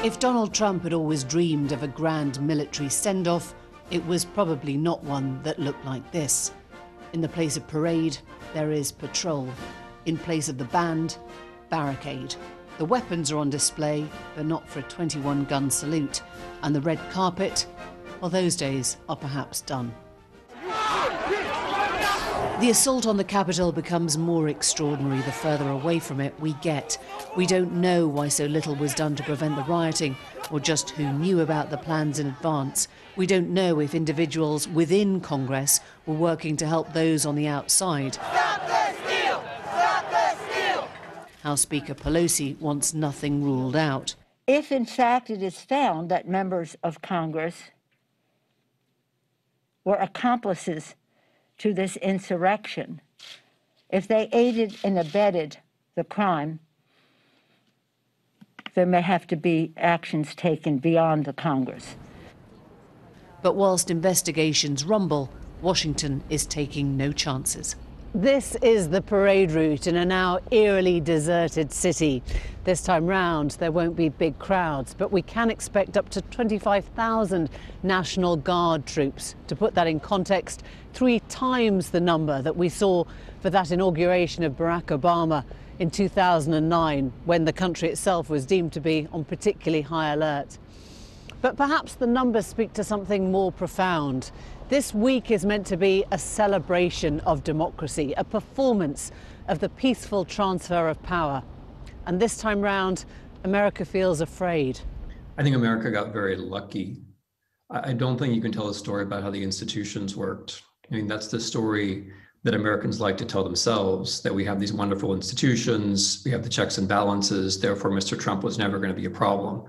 If Donald Trump had always dreamed of a grand military send-off, it was probably not one that looked like this. In the place of parade, there is patrol. In place of the band, barricade. The weapons are on display, but not for a 21-gun salute. And the red carpet, well, those days are perhaps done. The assault on the Capitol becomes more extraordinary the further away from it we get. We don't know why so little was done to prevent the rioting, or just who knew about the plans in advance. We don't know if individuals within Congress were working to help those on the outside. Stop the steal! Stop the steal! House Speaker Pelosi wants nothing ruled out. If, in fact, it is found that members of Congress were accomplices to this insurrection, if they aided and abetted the crime, there may have to be actions taken beyond the Congress. But whilst investigations rumble, Washington is taking no chances. This is the parade route in a now eerily deserted city. This time round, there won't be big crowds, but we can expect up to 25,000 National Guard troops. To put that in context, 3 times the number that we saw for that inauguration of Barack Obama in 2009, when the country itself was deemed to be on particularly high alert. But perhaps the numbers speak to something more profound. This week is meant to be a celebration of democracy, a performance of the peaceful transfer of power. And this time round, America feels afraid. I think America got very lucky. I don't think you can tell a story about how the institutions worked. I mean, that's the story that Americans like to tell themselves, that we have these wonderful institutions, we have the checks and balances, therefore Mr. Trump was never going to be a problem.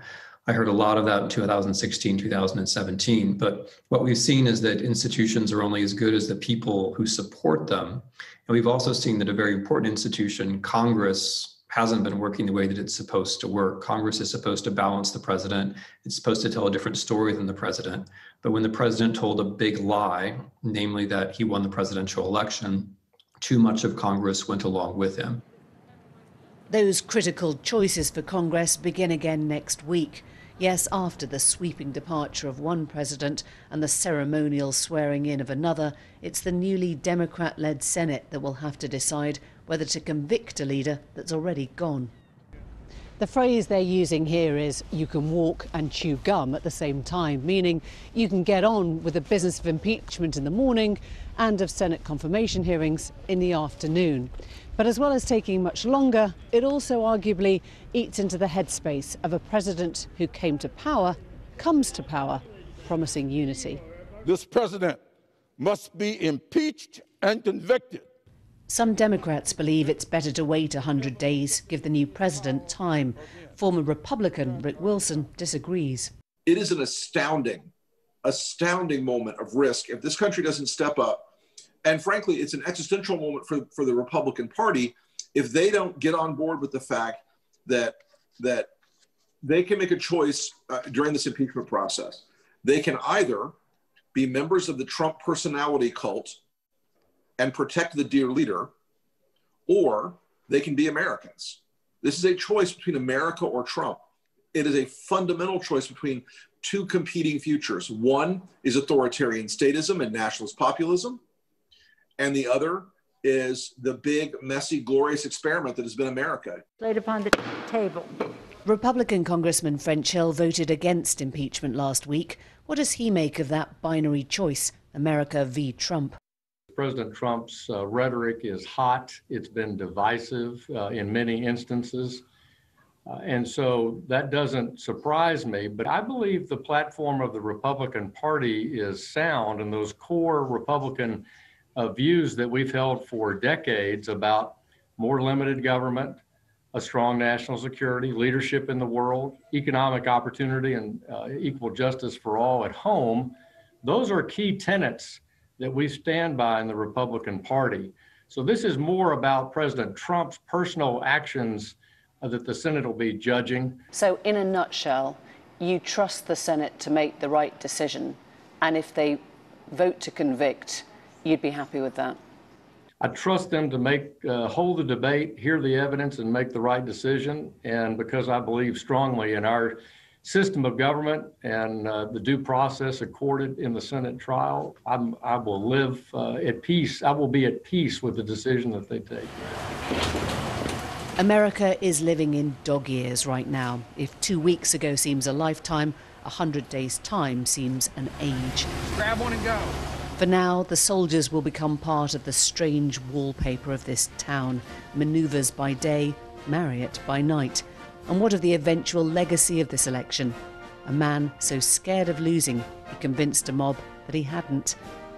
I heard a lot of that in 2016, 2017, but what we've seen is that institutions are only as good as the people who support them. And we've also seen that a very important institution, Congress, hasn't been working the way that it's supposed to work. Congress is supposed to balance the president. It's supposed to tell a different story than the president. But when the president told a big lie, namely that he won the presidential election, too much of Congress went along with him. Those critical choices for Congress begin again next week. Yes, after the sweeping departure of one president and the ceremonial swearing in of another, it's the newly Democrat-led Senate that will have to decide whether to convict a leader that's already gone. The phrase they're using here is you can walk and chew gum at the same time, meaning you can get on with the business of impeachment in the morning and of Senate confirmation hearings in the afternoon. But as well as taking much longer, it also arguably eats into the headspace of a president who comes to power, promising unity. This president must be impeached and convicted. Some Democrats believe it's better to wait 100 days, give the new president time. Former Republican Rick Wilson disagrees. It is an astounding moment of risk if this country doesn't step up. And frankly, it's an existential moment for the Republican Party if they don't get on board with the fact that they can make a choice during this impeachment process. They can either be members of the Trump personality cult and protect the dear leader, or they can be Americans. This is a choice between America or Trump. It is a fundamental choice between 2 competing futures. One is authoritarian statism and nationalist populism, and the other is the big, messy, glorious experiment that has been America. Laid upon the table. Republican Congressman French Hill voted against impeachment last week. What does he make of that binary choice, America v. Trump? President Trump's rhetoric is hot. It's been divisive in many instances. And so that doesn't surprise me. But I believe the platform of the Republican Party is sound, and those core Republican views that we've held for decades about more limited government, a strong national security, leadership in the world, economic opportunity, and equal justice for all at home, those are key tenets that we stand by in the Republican Party. So this is more about President Trump's personal actions that the Senate will be judging. So in a nutshell, you trust the Senate to make the right decision, and if they vote to convict, you'd be happy with that? I trust them to hold the debate, hear the evidence, and make the right decision. And because I believe strongly in our system of government and the due process accorded in the Senate trial, I will live at peace. I will be at peace with the decision that they take. America is living in dog years right now. If 2 weeks ago seems a lifetime, 100 days' time seems an age. Grab one and go. For now, the soldiers will become part of the strange wallpaper of this town. Maneuvers by day, Marriott by night. And what of the eventual legacy of this election? A man so scared of losing, he convinced a mob that he hadn't.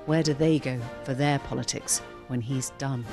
Where do they go for their politics when he's done?